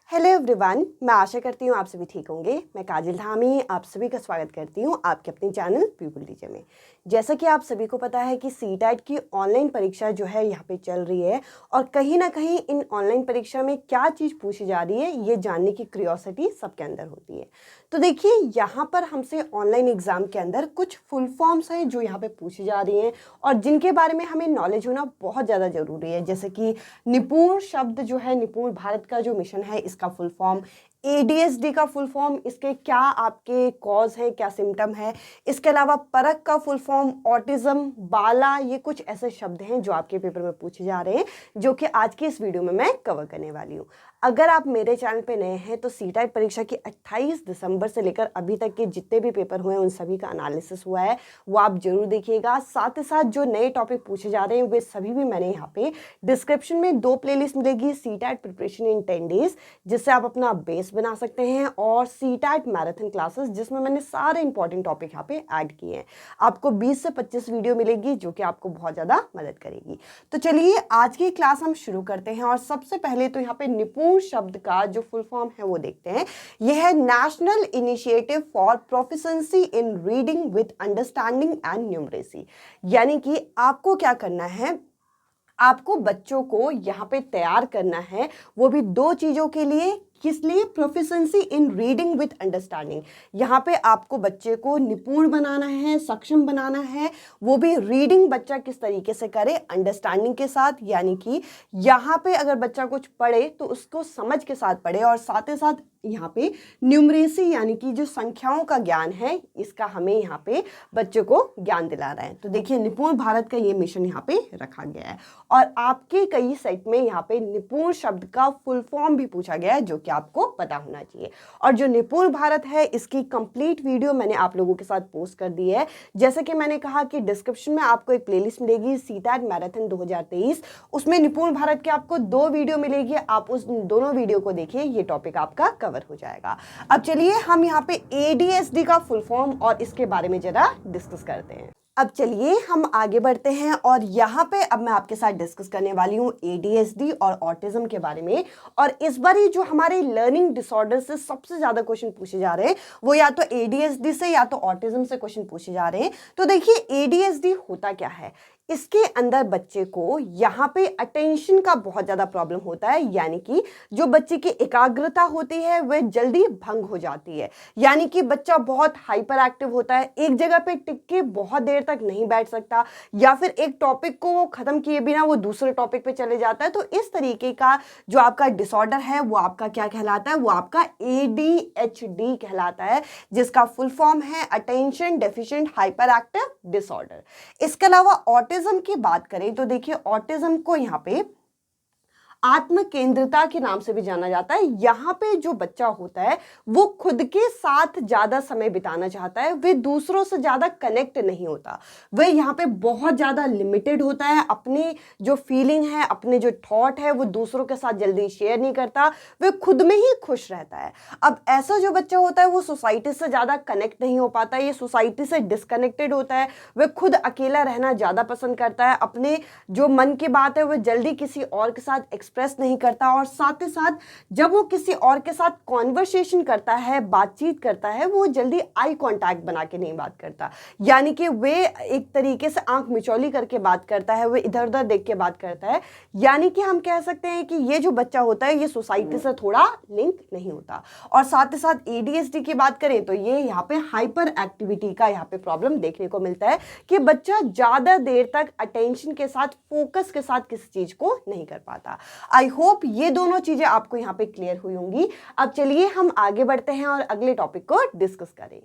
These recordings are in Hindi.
हेलो एवरीवन, मैं आशा करती हूँ आप सभी ठीक होंगे। मैं काजल धामी आप सभी का स्वागत करती हूँ आपके अपने चैनल पीपल टीचर में। जैसा कि आप सभी को पता है कि सीटेट की ऑनलाइन परीक्षा जो है यहाँ पे चल रही है और कहीं ना कहीं इन ऑनलाइन परीक्षा में क्या चीज़ पूछी जा रही है ये जानने की क्यूरियोसिटी सबके अंदर होती है। तो देखिए, यहाँ पर हमसे ऑनलाइन एग्जाम के अंदर कुछ फुल फॉर्म्स हैं जो यहाँ पे पूछी जा रही हैं और जिनके बारे में हमें नॉलेज होना बहुत ज़्यादा ज़रूरी है। जैसे कि निपुण शब्द जो है, निपुण भारत का जो मिशन है इसका फुल फॉर्म, एडीएसडी का फुल फॉर्म, इसके क्या आपके कॉज है, क्या सिम्टम है, इसके अलावा परख का फुल फॉर्म, ऑटिज्म, बाला, ये कुछ ऐसे शब्द हैं जो आपके पेपर में पूछे जा रहे हैं जो कि आज की इस वीडियो में मैं कवर करने वाली हूँ। अगर आप मेरे चैनल पे नए हैं तो सीटेट परीक्षा की 28 दिसंबर से लेकर अभी तक के जितने भी पेपर हुए हैं उन सभी का एनालिसिस हुआ है, वो आप जरूर देखिएगा। साथ ही साथ जो नए टॉपिक पूछे जा रहे हैं वे सभी भी मैंने यहाँ पे डिस्क्रिप्शन में 2 प्लेलिस्ट मिलेगी, सीटेट प्रिपरेशन इन 10 डेज जिससे आप अपना बेस बना सकते हैं, और सीटेट मैराथन क्लासेस जिसमें मैंने सारे इंपॉर्टेंट टॉपिक यहाँ पे ऐड किए हैं। आपको 20 से 25 वीडियो मिलेगी जो कि आपको बहुत ज़्यादा मदद करेगी। तो चलिए आज की क्लास हम शुरू करते हैं और सबसे पहले तो यहाँ पे निपुण शब्द का जो फुल फॉर्म है वो देखते हैं। यह है national initiative for proficiency in reading with understanding and numeracy. यानी कि आपको क्या करना है, आपको बच्चों को यहाँ पे तैयार करना है, वो भी 2 चीज़ों के लिए। किस लिए? Proficiency in reading with understanding. यहाँ पे आपको बच्चे को निपुण बनाना है, सक्षम बनाना है, वो भी रीडिंग बच्चा किस तरीके से करे, अंडरस्टैंडिंग के साथ। यानी कि यहाँ पे अगर बच्चा कुछ पढ़े तो उसको समझ के साथ पढ़े, और साथ ही साथ यहाँ पे न्यूमरेसी यानी कि जो संख्याओं का ज्ञान है इसका हमें यहाँ पे बच्चे को ज्ञान दिला रहा है। तो देखिए, निपुण भारत का ये मिशन यहाँ पे रखा गया है और आपके कई सेट में यहाँ पे निपुण शब्द का फुल फॉर्म भी पूछा गया है जो कि आपको पता होना चाहिए। और जो निपुण भारत है इसकी कंप्लीट वीडियो मैंने आप लोगों के साथ पोस्ट कर दी है। जैसे कि मैंने कहा कि डिस्क्रिप्शन में आपको एक प्लेलिस्ट मिलेगी सीटेट मैराथन 2023, उसमें निपुण भारत के आपको 2 वीडियो मिलेगी। आप उस दोनों वीडियो को देखिए, ये टॉपिक आपका कवर हो जाएगा। अब चलिए हम यहाँ पे एडीएसडी का फुल फॉर्म और इसके बारे में जरा डिस्कस करते हैं। अब चलिए हम आगे बढ़ते हैं और यहाँ पे अब मैं आपके साथ डिस्कस करने वाली हूँ एडीएसडी और ऑटिज्म के बारे में। और इस बार जो हमारे लर्निंग डिसऑर्डर से सबसे ज्यादा क्वेश्चन पूछे जा रहे हैं वो या तो एडीएसडी से या तो ऑटिज्म से क्वेश्चन पूछे जा रहे हैं। तो देखिए, एडीएसडी होता क्या है, इसके अंदर बच्चे को यहाँ पे अटेंशन का बहुत ज़्यादा प्रॉब्लम होता है। यानी कि जो बच्चे की एकाग्रता होती है वह जल्दी भंग हो जाती है। यानी कि बच्चा बहुत हाइपर एक्टिव होता है, एक जगह पे टिक के बहुत देर तक नहीं बैठ सकता, या फिर एक टॉपिक को वो खत्म किए बिना वो दूसरे टॉपिक पे चले जाता है। तो इस तरीके का जो आपका डिसऑर्डर है वो आपका क्या कहलाता है, वो आपका एडीएचडी कहलाता है, जिसका फुल फॉर्म है attention deficient hyper active disorder. इसके अलावा ऑटिज्म की बात करें तो देखिए, ऑटिज्म को यहाँ पे आत्म केंद्रता के नाम से भी जाना जाता है। यहाँ पे जो बच्चा होता है वो खुद के साथ ज्यादा समय बिताना चाहता है, वे दूसरों से ज्यादा कनेक्ट नहीं होता, वह यहाँ पे बहुत ज्यादा लिमिटेड होता है। अपनी जो फीलिंग है, अपने जो थॉट है वो दूसरों के साथ जल्दी शेयर नहीं करता, वह खुद में ही खुश रहता है। अब ऐसा जो बच्चा होता है वो सोसाइटी से ज्यादा कनेक्ट नहीं हो पाता, ये सोसाइटी से डिस्कनेक्टेड होता है, वह खुद अकेला रहना ज्यादा पसंद करता है, अपने जो मन की बात है वह जल्दी किसी और के साथ एक्सप्रेस नहीं करता, और साथ ही साथ जब वो किसी और के साथ कॉन्वर्सेशन करता है, बातचीत करता है, वो जल्दी आई कांटेक्ट बना के नहीं बात करता। यानी कि वे एक तरीके से आंख मिचौली करके बात करता है, वे इधर उधर देख के बात करता है। यानी कि हम कह सकते हैं कि ये जो बच्चा होता है ये सोसाइटी से थोड़ा लिंक नहीं होता। और साथ ही साथ एडीएसडी की बात करें तो ये यहाँ पे हाइपर एक्टिविटी का यहाँ पे प्रॉब्लम देखने को मिलता है कि बच्चा ज्यादा देर तक अटेंशन के साथ, फोकस के साथ किसी चीज को नहीं कर पाता। आई होप ये दोनों चीजें आपको यहाँ पे क्लियर हुई होंगी। अब चलिए हम आगे बढ़ते हैं और अगले टॉपिक को डिस्कस करें।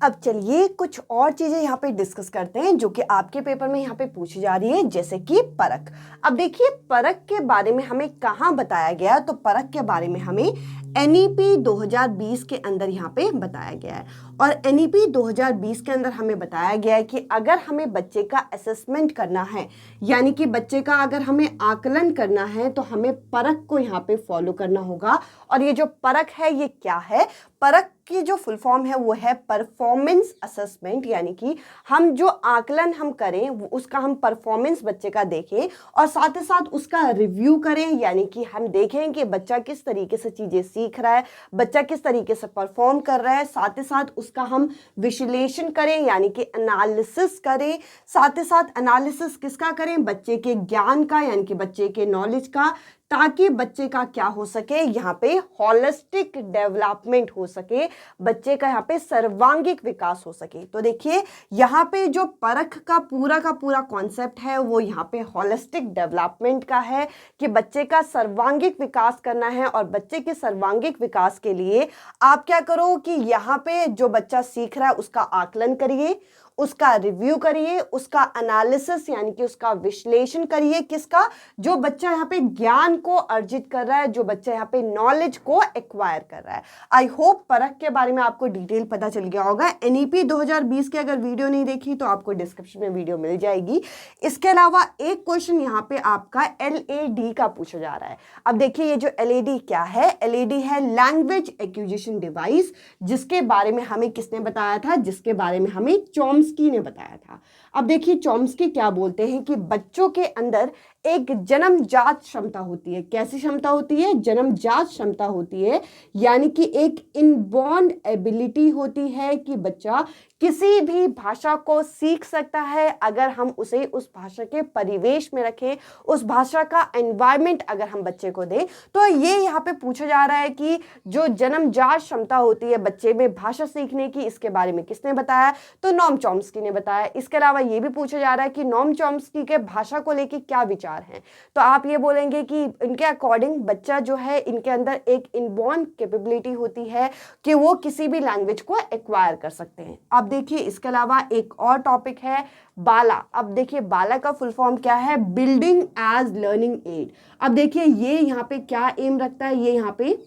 अब चलिए कुछ और चीजें यहाँ पे डिस्कस करते हैं जो कि आपके पेपर में यहाँ पे पूछी जा रही है, जैसे कि परख। अब देखिए, परख के बारे में हमें कहाँ बताया गया, तो परख के बारे में हमें एनईपी 2020 के अंदर यहाँ पे बताया गया है। और एनईपी 2020 के अंदर हमें बताया गया है कि अगर हमें बच्चे का असेसमेंट करना है, यानी कि बच्चे का अगर हमें आकलन करना है, तो हमें परख को यहाँ पे फॉलो करना होगा। और ये जो परख है ये क्या है? परख की जो फुल फॉर्म है वो है परफॉर्मेंस असेसमेंट, यानी कि हम जो आकलन हम करें उसका हम परफॉर्मेंस बच्चे का देखें और साथ ही साथ उसका रिव्यू करें, यानी कि हम देखें कि बच्चा किस तरीके से चीज़ें सीख रहा है, बच्चा किस तरीके से परफॉर्म कर रहा है, साथ ही साथ उसका हम विश्लेषण करें यानी कि एनालिसिस करें। साथ ही साथ एनालिसिस किसका करें, बच्चे के ज्ञान का यानी कि बच्चे के नॉलेज का, ताकि बच्चे का क्या हो सके, यहाँ पे होलिस्टिक डेवलपमेंट हो सके, बच्चे का यहाँ पे सर्वांगीण विकास हो सके। तो देखिए यहाँ पे जो परख का पूरा कॉन्सेप्ट है वो यहाँ पे होलिस्टिक डेवलपमेंट का है कि बच्चे का सर्वांगीण विकास करना है। और बच्चे के सर्वांगीण विकास के लिए आप क्या करो कि यहाँ पे जो बच्चा सीख रहा है उसका आकलन करिए, उसका रिव्यू करिए, उसका एनालिसिस यानी कि उसका विश्लेषण करिए, किसका, जो बच्चा यहाँ पे ज्ञान को अर्जित कर रहा है, जो बच्चा यहाँ पे नॉलेज को एक्वायर कर रहा है। आई होप परख के बारे में आपको डिटेल पता चल गया होगा। एनईपी 2020 की अगर वीडियो नहीं देखी तो आपको डिस्क्रिप्शन में वीडियो मिल जाएगी। इसके अलावा एक क्वेश्चन यहाँ पे आपका LAD का पूछा जा रहा है। अब देखिए ये जो LAD क्या है, LAD है लैंग्वेज एक्विजिशन डिवाइस, जिसके बारे में हमें किसने बताया था, जिसके बारे में हमें चॉम्स्की ने बताया था। अब देखिए चॉम्स्की क्या बोलते हैं कि बच्चों के अंदर एक जन्मजात क्षमता होती है। कैसी क्षमता होती है, जन्मजात क्षमता होती है, यानी कि एक इनबॉर्न एबिलिटी होती है कि बच्चा किसी भी भाषा को सीख सकता है अगर हम उसे उस भाषा के परिवेश में रखें, उस भाषा का एनवायरनमेंट अगर हम बच्चे को दें। तो ये यहाँ पे पूछा जा रहा है कि जो जन्मजात क्षमता होती है बच्चे में भाषा सीखने की, इसके बारे में किसने बताया, तो नोम चॉम्स्की ने बताया। इसके अलावा ये भी पूछा जा रहा है कि नोम चॉम्स्की के भाषा को लेकर क्या विचार हैं। तो आप ये बोलेंगे कि इनके अकॉर्डिंग बच्चा जो है इनके अंदर एक इनबॉर्न कैपेबिलिटी होती है कि वो किसी भी लैंग्वेज को एक्वायर कर सकते हैं। अब देखिए इसके अलावा एक और टॉपिक है बाला। अब देखिए बाला का फुल फॉर्म क्या है, बिल्डिंग एज लर्निंग एड। अब देखिए ये यहाँ पे क्या एम रखता है, ये यहाँ पे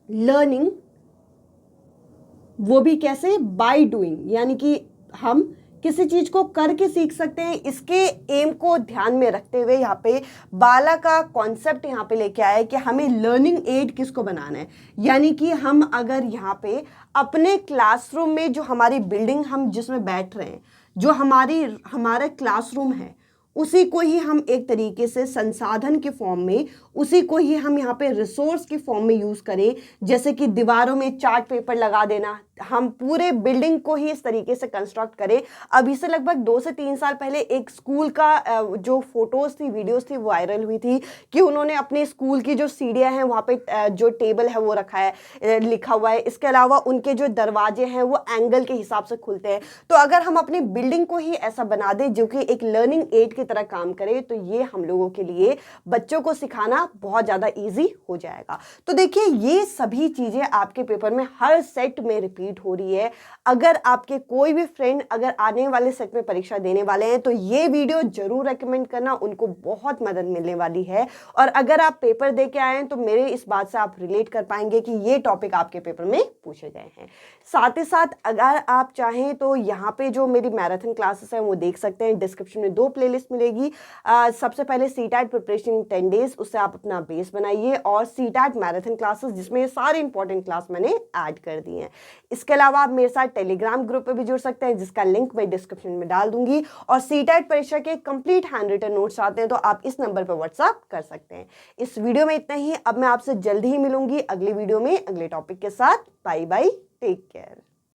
लर्निंग, वो भी कैसे, बाय डूइंग, यानी कि हम किसी चीज को करके सीख सकते हैं। इसके एम को ध्यान में रखते हुए यहाँ पे बाला का कॉन्सेप्ट यहाँ पे लेके आया है कि हमें लर्निंग एड किसको बनाना है, यानी कि हम अगर यहाँ पे अपने क्लासरूम में जो हमारी बिल्डिंग हम जिसमें बैठ रहे हैं, जो हमारा क्लासरूम है, उसी को ही हम एक तरीके से संसाधन के फॉर्म में, उसी को ही हम यहाँ पे रिसोर्स के फॉर्म में यूज़ करें। जैसे कि दीवारों में चार्ट पेपर लगा देना, हम पूरे बिल्डिंग को ही इस तरीके से कंस्ट्रक्ट करें। अभी से लगभग 2 से 3 साल पहले एक स्कूल का जो फोटोज़ थी, वीडियोज़ थी, वायरल हुई थी कि उन्होंने अपने स्कूल की जो सीढ़ियाँ हैं वहाँ पे जो टेबल है वो रखा है, लिखा हुआ है। इसके अलावा उनके जो दरवाजे हैं वो एंगल के हिसाब से खुलते हैं। तो अगर हम अपनी बिल्डिंग को ही ऐसा बना दें जो कि एक लर्निंग एड की तरह काम करे, तो ये हम लोगों के लिए बच्चों को सिखाना बहुत ज़्यादा ईजी हो जाएगा। तो देखिए ये सभी चीज़ें आपके पेपर में हर सेट में रिपीट हो रही है। अगर आपके कोई भी फ्रेंड अगर आने वाले सेट में परीक्षा देने वाले हैं तो ये वीडियो जरूर रेकमेंड करना, उनको बहुत मदद मिलने वाली है। और अगर आप पेपर दे के आए हैं तो मेरे इस बात से आप रिलेट कर पाएंगे कि ये टॉपिक आपके पेपर में पूछे गए हैं। साथ ही साथ अगर आप चाहें तो यहाँ पे जो मेरी मैराथन क्लासेस हैं वो देख सकते हैं। डिस्क्रिप्शन में 2 प्लेलिस्ट मिलेगी। सबसे पहले सीटैट प्रिपरेशन 10 डेज, उससे आप अपना बेस बनाइए, और सीटैट मैराथन क्लासेस जिसमें सारे इंपॉर्टेंट क्लास मैंने ऐड कर दिए हैं। इसके अलावा आप मेरे साथ टेलीग्राम ग्रुप पे भी जुड़ सकते हैं जिसका लिंक मैं डिस्क्रिप्शन में डाल दूंगी। और सीटैट परीक्षा के कंप्लीट हैंड रिटन नोट्स आते हैं तो आप इस नंबर पर व्हाट्सएप कर सकते हैं। इस वीडियो में इतना ही। अब मैं आपसे जल्दी ही मिलूंगी अगली वीडियो में अगले टॉपिक के साथ। Bye bye, take care.